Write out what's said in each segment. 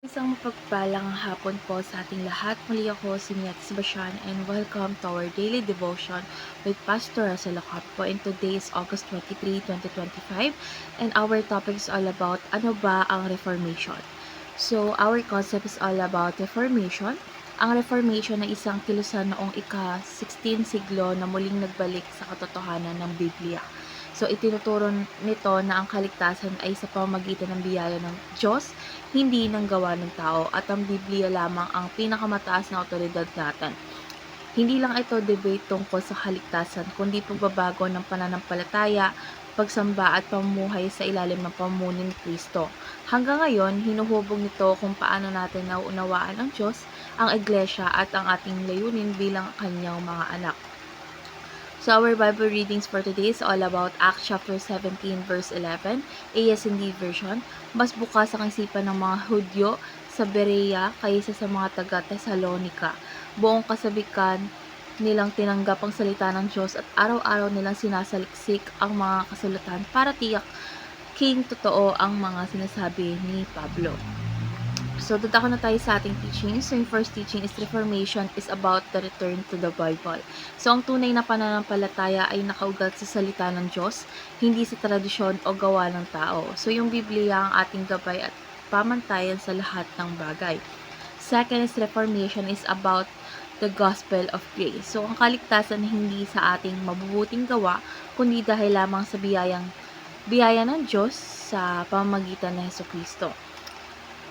Isang mapagpalang hapon po sa ating lahat. Muli ako si Niat Sebastian and welcome to our daily devotion with Pastor Rasalakap po. And today is August 23, 2025 and our topic is all about ano ba ang Reformation. So our concept is all about Reformation. Ang Reformation ay isang kilusan noong ika-16 siglo na muling nagbalik sa katotohanan ng Biblia. So, itinuturo nito na ang kaligtasan ay sa pamamagitan ng biyaya ng Diyos, hindi ng gawa ng tao, at ang Biblia lamang ang pinakamataas na otoridad natin. Hindi lang ito debate tungkol sa kaligtasan, kundi pagbabago ng pananampalataya, pagsamba at pamumuhay sa ilalim ng pamumuno ni Kristo. Hanggang ngayon, hinuhubog nito kung paano natin nauunawaan ang Diyos, ang Iglesia at ang ating layunin bilang kanyang mga anak. So our Bible readings for today is all about Acts chapter 17 verse 11, ASND version. Mas bukas ang isipan ng mga Hudyo sa Berea kaysa sa mga taga Thessalonica. Buong kasabikan nilang tinanggap ang salita ng Diyos at araw-araw nilang sinasaliksik ang mga kasulatan para tiyak king totoo ang mga sinasabi ni Pablo. So, dadako na tayo sa ating teaching. So, yung first teaching is Reformation is about the return to the Bible. So, ang tunay na pananampalataya ay nakaugat sa salita ng Diyos, hindi sa tradisyon o gawa ng tao. So, yung Biblia ang ating gabay at pamantayan sa lahat ng bagay. Second is Reformation is about the gospel of grace. So, ang kaligtasan hindi sa ating mabubuting gawa, kundi dahil lamang sa biyaya ng Diyos sa pamamagitan ng Hesukristo.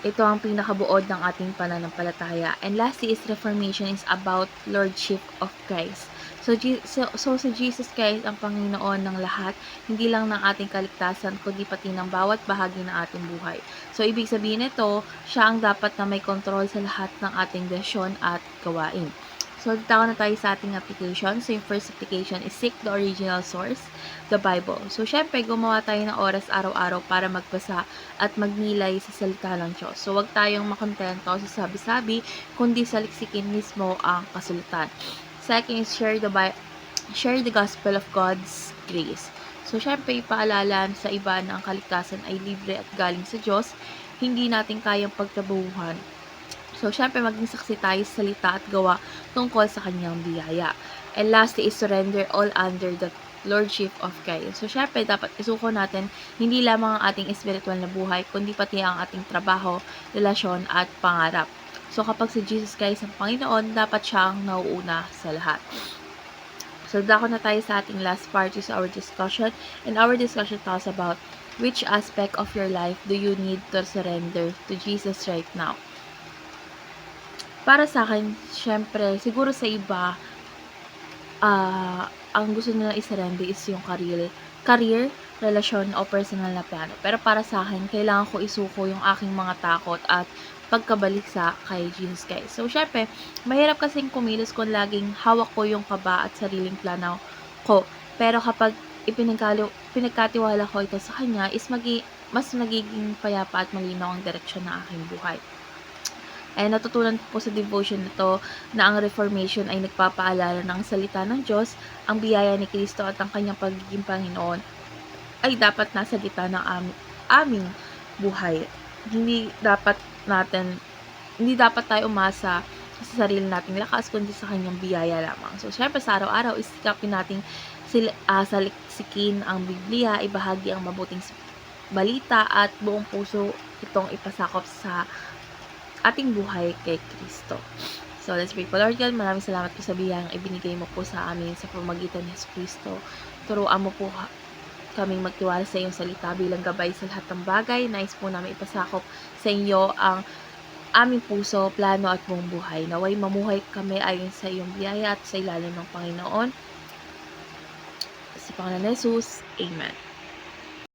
Ito ang pinakabuod ng ating pananampalataya. And lastly is Reformation is about Lordship of Christ. So si Jesus Christ ang Panginoon ng lahat, hindi lang ng ating kaligtasan, kundi pati ng bawat bahagi ng ating buhay. So ibig sabihin nito, siya ang dapat na may kontrol sa lahat ng ating desisyon at gawain. So, dito na tayo sa ating application. So, yung first application is seek the original source, the Bible. So, syempre, gumawa tayo ng oras araw-araw para magbasa at magnilay sa salita ng Diyos. So, wag tayong makontento sa sabi-sabi, kundi saliksikin mismo ang kasulatan. Second is share the gospel of God's grace. So, syempre, ipaalala sa iba na ang kaligtasan ay libre at galing sa Diyos, hindi natin kayang pagtrabahuhan. So, syempre, maging saksi tayo sa salita at gawa tungkol sa kanyang biyaya. And lastly is surrender all under the Lordship of Christ. So, syempre, dapat isuko natin hindi lamang ang ating espiritual na buhay, kundi pati ang ating trabaho, relasyon, at pangarap. So, kapag si Jesus Christ ang Panginoon, dapat siya ang nauuna sa lahat. So, dako na tayo sa ating last part is our discussion. And our discussion talks about which aspect of your life do you need to surrender to Jesus right now? Para sa akin, syempre, siguro sa iba, ang gusto nila i-surrender is yung career, relasyon, o personal na plano. Pero para sa akin, kailangan ko isuko yung aking mga takot at pagkabalik sa kay Jesus Christ. So, syempre, mahirap kasing kumilos kung laging hawak ko yung kaba at sariling plano ko. Pero kapag pinagkatiwala ko ito sa Kanya, is mas nagiging payapa at malinaw ang direksyon ng aking buhay. And natutunan po sa devotion na to na ang Reformation ay nagpapaalala ng salita ng Diyos, ang biyaya ni Kristo at ang kanyang pagiging Panginoon ay dapat nasa gitna ng aming buhay. Hindi dapat tayo umasa sa sarili nating lakas, kundi sa kanyang biyaya lamang. So, syempre sa araw-araw, isikapin nating saliksikin ang Biblia, ibahagi ang mabuting balita at buong puso itong ipasakop sa ating buhay kay Kristo. So, let's pray po. Lord God, maraming salamat po sa biyayang ibinigay mo po sa amin sa pamamagitan ni Kristo. Turuan mo po kaming magtiwala sa iyong salita bilang gabay sa lahat ng bagay. Nais po namin ipasakop sa inyo ang aming puso, plano at buong buhay. Naway mamuhay kami ayon sa iyong biyaya at sa ilalim ng Panginoon. Sa Panginoon Jesus, Amen.